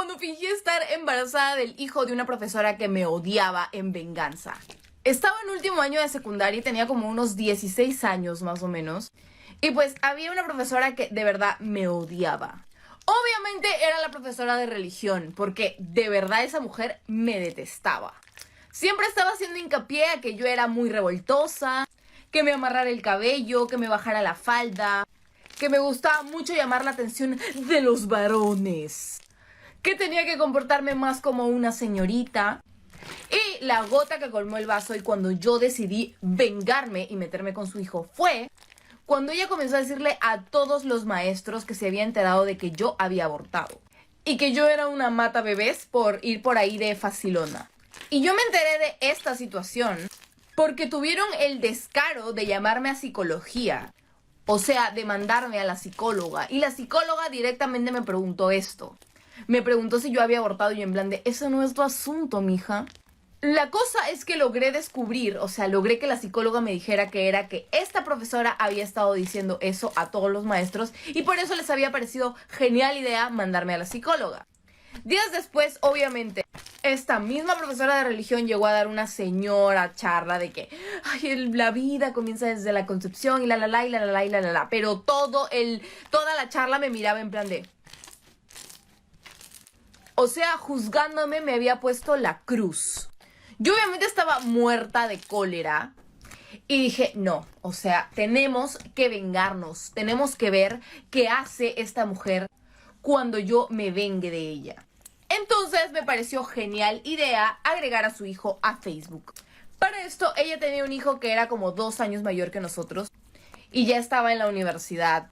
cuando fingí estar embarazada del hijo de una profesora que me odiaba en venganza. Estaba en último año de secundaria y tenía como unos 16 años más o menos. Y pues había una profesora que de verdad me odiaba. Obviamente era la profesora de religión, porque de verdad esa mujer me detestaba. Siempre estaba haciendo hincapié a que yo era muy revoltosa, que me amarrara el cabello, que me bajara la falda, que me gustaba mucho llamar la atención de los varones, que tenía que comportarme más como una señorita. Y la gota que colmó el vaso y cuando yo decidí vengarme y meterme con su hijo fue cuando ella comenzó a decirle a todos los maestros que se había enterado de que yo había abortado y que yo era una mata bebés por ir por ahí de facilona. Y yo me enteré de esta situación porque tuvieron el descaro de llamarme a psicología. O sea, de mandarme a la psicóloga. Y la psicóloga directamente me preguntó esto. Me preguntó si yo había abortado y yo en plan de, eso no es tu asunto, mija. La cosa es que logré descubrir, o sea, logré que la psicóloga me dijera que era que esta profesora había estado diciendo eso a todos los maestros y por eso les había parecido genial idea mandarme a la psicóloga. Días después, obviamente, esta misma profesora de religión llegó a dar una señora charla de que ay, la vida comienza desde la concepción y la la la y la la la y la la la. Pero toda la charla me miraba en plan de... O sea, juzgándome me había puesto la cruz. Yo obviamente estaba muerta de cólera y dije, no, o sea, tenemos que vengarnos. Tenemos que ver qué hace esta mujer cuando yo me vengue de ella. Entonces me pareció genial idea agregar a su hijo a Facebook. Para esto, ella tenía un hijo que era como 2 años mayor que nosotros y ya estaba en la universidad.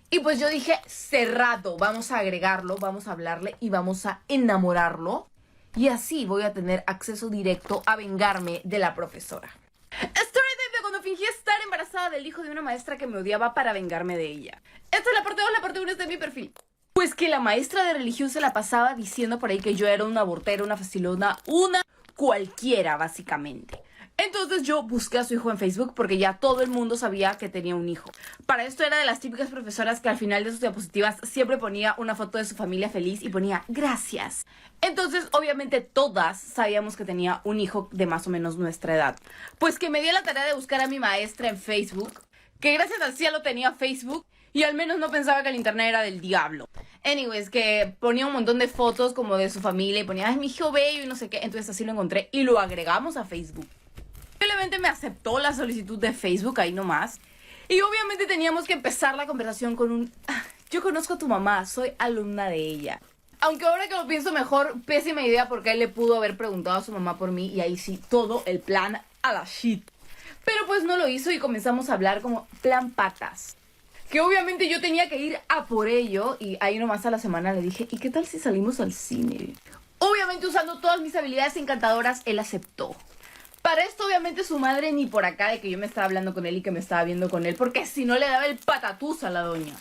Y pues yo dije, cerrado, vamos a agregarlo, vamos a hablarle y vamos a enamorarlo. Y así voy a tener acceso directo a vengarme de la profesora. Story time de cuando fingí estar embarazada del hijo de una maestra que me odiaba para vengarme de ella. Esta es la parte 2, la parte 1 está en mi perfil. Pues que la maestra de religión se la pasaba diciendo por ahí que yo era una abortera, una facilona, una cualquiera básicamente. Entonces yo busqué a su hijo en Facebook porque ya todo el mundo sabía que tenía un hijo. Para esto era de las típicas profesoras que al final de sus diapositivas siempre ponía una foto de su familia feliz y ponía gracias. Entonces obviamente todas sabíamos que tenía un hijo de más o menos nuestra edad. Pues que me di la tarea de buscar a mi maestra en Facebook, que gracias al cielo tenía Facebook y al menos no pensaba que el internet era del diablo. Anyways, que ponía un montón de fotos como de su familia y ponía, ay, mi hijo bello y no sé qué. Entonces así lo encontré y lo agregamos a Facebook. Simplemente me aceptó la solicitud de Facebook ahí nomás. Y obviamente teníamos que empezar la conversación con un... Yo conozco a tu mamá, soy alumna de ella. Aunque ahora que lo pienso mejor, pésima idea porque él le pudo haber preguntado a su mamá por mí y ahí sí, todo el plan a la shit. Pero pues no lo hizo y comenzamos a hablar como plan patas. Que obviamente yo tenía que ir a por ello y ahí nomás a la semana le dije, ¿y qué tal si salimos al cine? Obviamente usando todas mis habilidades encantadoras, él aceptó. Para esto obviamente su madre ni por acá de que yo me estaba hablando con él y que me estaba viendo con él, porque si no le daba el patatús a la doña.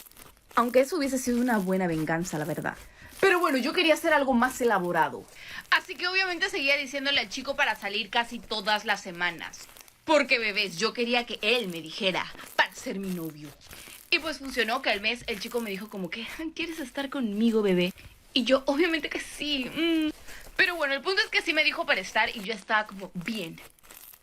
Aunque eso hubiese sido una buena venganza, la verdad. Pero bueno, yo quería hacer algo más elaborado. Así que obviamente seguía diciéndole al chico para salir casi todas las semanas. Porque bebés, yo quería que él me dijera para ser mi novio. Y pues funcionó que al mes el chico me dijo como que, ¿quieres estar conmigo, bebé? Y yo, obviamente que sí. Pero bueno, el punto es que sí me dijo para estar y yo estaba como, bien.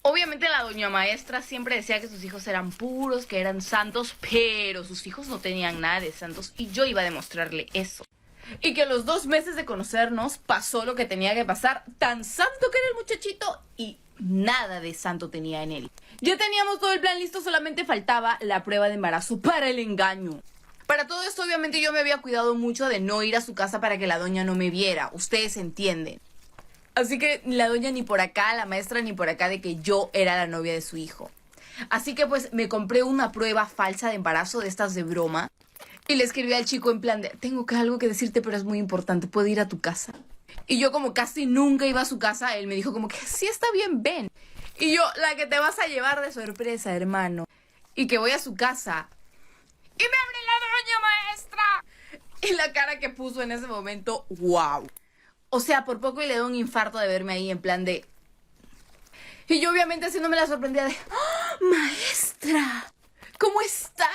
Obviamente la doña maestra siempre decía que sus hijos eran puros, que eran santos, pero sus hijos no tenían nada de santos y yo iba a demostrarle eso. Y que a los 2 meses de conocernos pasó lo que tenía que pasar, tan santo que era el muchachito y nada de santo tenía en él. Ya teníamos todo el plan listo, solamente faltaba la prueba de embarazo para el engaño. Para todo esto obviamente yo me había cuidado mucho de no ir a su casa para que la doña no me viera, ustedes entienden. Así que la doña ni por acá, la maestra ni por acá de que yo era la novia de su hijo. Así que pues me compré una prueba falsa de embarazo de estas de broma. Y le escribí al chico en plan de, tengo algo que decirte pero es muy importante, ¿puedo ir a tu casa? Y yo como casi nunca iba a su casa, él me dijo como que sí está bien, ven. Y yo, la que te vas a llevar de sorpresa, hermano. Y que voy a su casa. ¡Y me abre la doña maestra! Y la cara que puso en ese momento, wow. O sea, por poco y le doy un infarto de verme ahí en plan de... Y yo obviamente haciéndome la sorprendida de... ¡Oh, maestra! ¿Cómo está?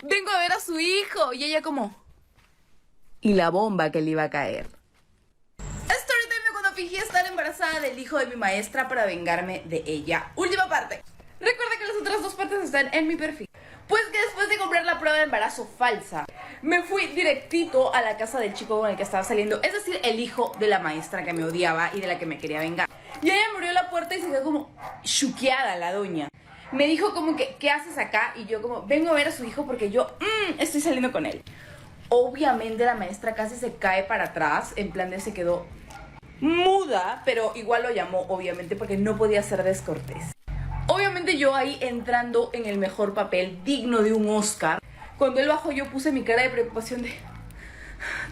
Vengo a ver a su hijo. Y ella como... Y la bomba que le iba a caer. embarazada del hijo de mi maestra para vengarme de ella. Última parte. Recuerda que las otras dos partes están en mi perfil. Pues que después de comprar la prueba de embarazo falsa, me fui directito a la casa del chico con el que estaba saliendo, es decir, el hijo de la maestra que me odiaba y de la que me quería vengar. Y ella me abrió la puerta y se quedó como chuqueada la doña. Me dijo como que, ¿qué haces acá? Y yo como, vengo a ver a su hijo porque yo estoy saliendo con él. Obviamente la maestra casi se cae para atrás, en plan de se quedó muda, pero igual lo llamó, obviamente, porque no podía ser descortés. Obviamente yo ahí entrando en el mejor papel, digno de un Oscar. Cuando él bajó yo puse mi cara de preocupación de,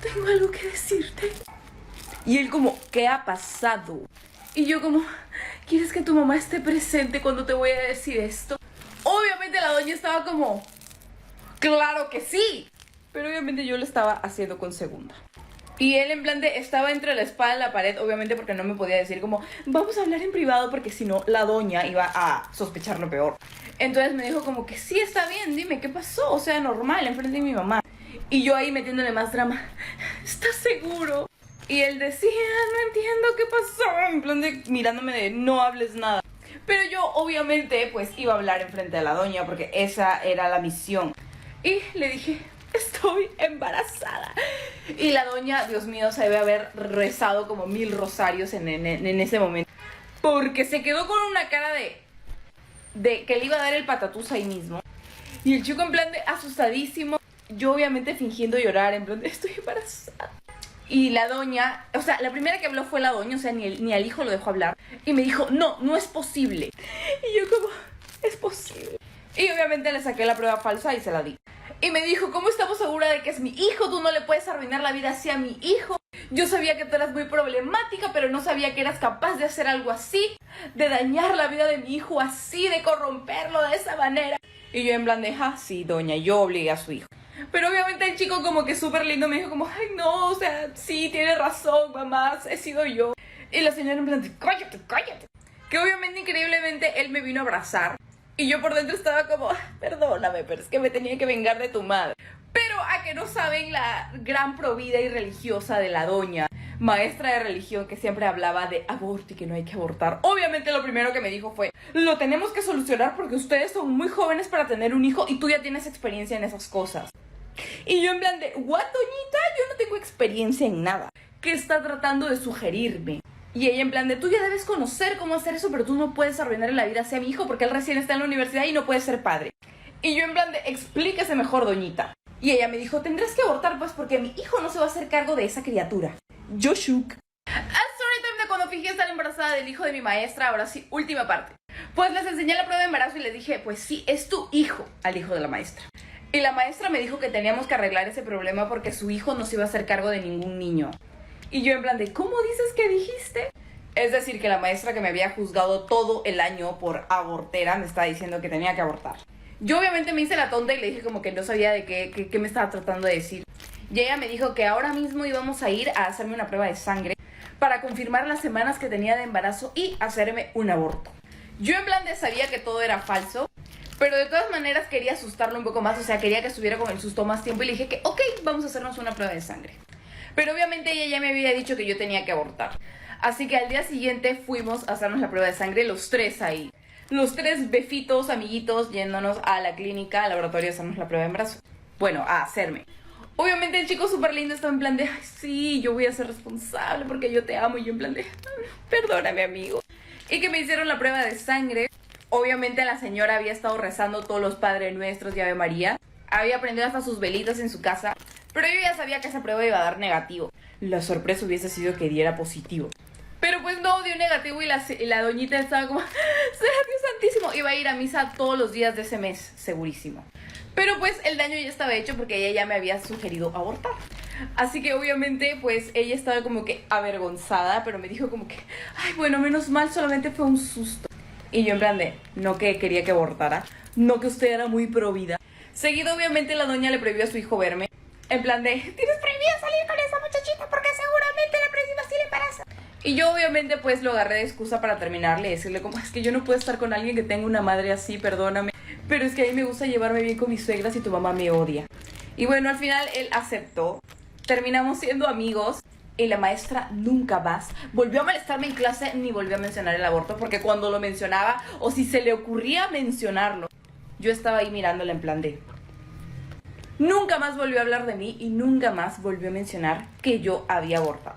tengo algo que decirte. Y él como, ¿qué ha pasado? Y yo como, ¿quieres que tu mamá esté presente cuando te voy a decir esto? Obviamente la doña estaba como, claro que sí. Pero obviamente yo lo estaba haciendo con segunda. Y él en plan de, estaba entre la espada y la pared, obviamente porque no me podía decir como, vamos a hablar en privado porque si no la doña iba a sospechar lo peor. Entonces me dijo como que sí, está bien, dime, ¿qué pasó? O sea, normal, enfrente de mi mamá. Y yo ahí metiéndole más drama, ¿estás seguro? Y él decía, no entiendo qué pasó, en plan de, mirándome de, no hables nada. Pero yo obviamente pues iba a hablar enfrente de la doña porque esa era la misión. Y le dije, estoy embarazada. Y la doña, Dios mío, se debe haber rezado como 1000 rosarios en ese momento. Porque se quedó con una cara de que le iba a dar el patatús ahí mismo. Y el chico en plan de asustadísimo. Yo obviamente fingiendo llorar, en plan de estoy embarazada. Y la doña, o sea, la primera que habló fue la doña, o sea, ni al hijo lo dejó hablar. Y me dijo, no, no es posible. Y yo como, es posible. Y obviamente le saqué la prueba falsa y se la di. Y me dijo, ¿cómo estamos segura de que es mi hijo? Tú no le puedes arruinar la vida así a mi hijo. Yo sabía que tú eras muy problemática, pero no sabía que eras capaz de hacer algo así, de dañar la vida de mi hijo así, de corromperlo de esa manera. Y yo en plan de, sí, doña, yo obligué a su hijo. Pero obviamente el chico como que súper lindo me dijo como, ay no, o sea, sí, tienes razón, mamá, he sido yo. Y la señora en plan de, cállate, cállate. Que obviamente increíblemente él me vino a abrazar. Y yo por dentro estaba como, perdóname, pero es que me tenía que vengar de tu madre. Pero a que no saben la gran provida y religiosa de la doña, maestra de religión que siempre hablaba de aborto y que no hay que abortar. Obviamente lo primero que me dijo fue, lo tenemos que solucionar porque ustedes son muy jóvenes para tener un hijo y tú ya tienes experiencia en esas cosas. Y yo en plan de, ¿what, doñita? Yo no tengo experiencia en nada. ¿Qué está tratando de sugerirme? Y ella en plan de, tú ya debes conocer cómo hacer eso, pero tú no puedes arruinarle la vida hacia mi hijo porque él recién está en la universidad y no puede ser padre. Y yo en plan de, explíquese mejor, doñita. Y ella me dijo, tendrás que abortar pues porque mi hijo no se va a hacer cargo de esa criatura. Yo shook. Story time de cuando fingí estar embarazada del hijo de mi maestra, ahora sí, última parte. Pues les enseñé la prueba de embarazo y les dije, pues sí, es tu hijo, al hijo de la maestra. Y la maestra me dijo que teníamos que arreglar ese problema porque su hijo no se iba a hacer cargo de ningún niño. Y yo en plan de, ¿cómo dices que dijiste? Es decir, que la maestra que me había juzgado todo el año por abortera me estaba diciendo que tenía que abortar. Yo obviamente me hice la tonta y le dije como que no sabía de qué me estaba tratando de decir. Y ella me dijo que ahora mismo íbamos a ir a hacerme una prueba de sangre para confirmar las semanas que tenía de embarazo y hacerme un aborto. Yo en plan de sabía que todo era falso, pero de todas maneras quería asustarlo un poco más, o sea, quería que estuviera con el susto más tiempo y le dije que ok, vamos a hacernos una prueba de sangre. Pero obviamente ella ya me había dicho que yo tenía que abortar. Así que al día siguiente fuimos a hacernos la prueba de sangre, los tres ahí. Los tres befitos, amiguitos, yéndonos a la clínica, al laboratorio a hacernos la prueba de embarazo. Bueno, a hacerme. Obviamente el chico súper lindo estaba en plan de, ay, sí, yo voy a ser responsable porque yo te amo. Y yo en plan de, perdóname, amigo. Y que me hicieron la prueba de sangre. Obviamente la señora había estado rezando todos los Padres Nuestros y Ave María. Había prendido hasta sus velitas en su casa. Pero yo ya sabía que esa prueba iba a dar negativo. La sorpresa hubiese sido que diera positivo. Pero pues no, dio negativo y la doñita estaba como, ¡sea Dios santísimo! Iba a ir a misa todos los días de ese mes, segurísimo. Pero pues el daño ya estaba hecho porque ella ya me había sugerido abortar. Así que obviamente pues ella estaba como que avergonzada, pero me dijo como que, ay, bueno, menos mal, solamente fue un susto. Y yo en plan de, no que quería que abortara, no que usted era muy pro vida. Seguido obviamente la doña le prohibió a su hijo verme. En plan de, tienes prohibido salir con esa muchachita porque seguramente la próxima sí le embaraza. Y yo obviamente pues lo agarré de excusa para terminarle y decirle como, es que yo no puedo estar con alguien que tenga una madre así, perdóname. Pero es que a mí me gusta llevarme bien con mis suegras y tu mamá me odia. Y bueno, al final él aceptó. Terminamos siendo amigos. Y la maestra nunca más volvió a molestarme en clase ni volvió a mencionar el aborto, porque cuando lo mencionaba o si se le ocurría mencionarlo, yo estaba ahí mirándola en plan de... Nunca más volvió a hablar de mí y nunca más volvió a mencionar que yo había abortado.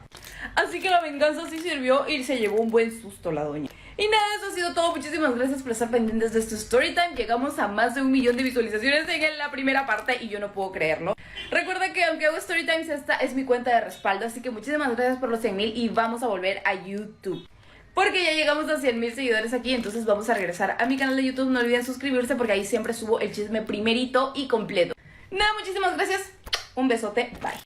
Así que la venganza sí sirvió y se llevó un buen susto la doña. Y nada, eso ha sido todo. Muchísimas gracias por estar pendientes de este Storytime. Llegamos a más de 1 millón de visualizaciones en la primera parte y yo no puedo creerlo. Recuerda que aunque hago Storytimes, esta es mi cuenta de respaldo. Así que muchísimas gracias por los 100,000 y vamos a volver a YouTube. Porque ya llegamos a 100,000 seguidores aquí, entonces vamos a regresar a mi canal de YouTube. No olviden suscribirse porque ahí siempre subo el chisme primerito y completo. Nada, muchísimas gracias. Un besote. Bye.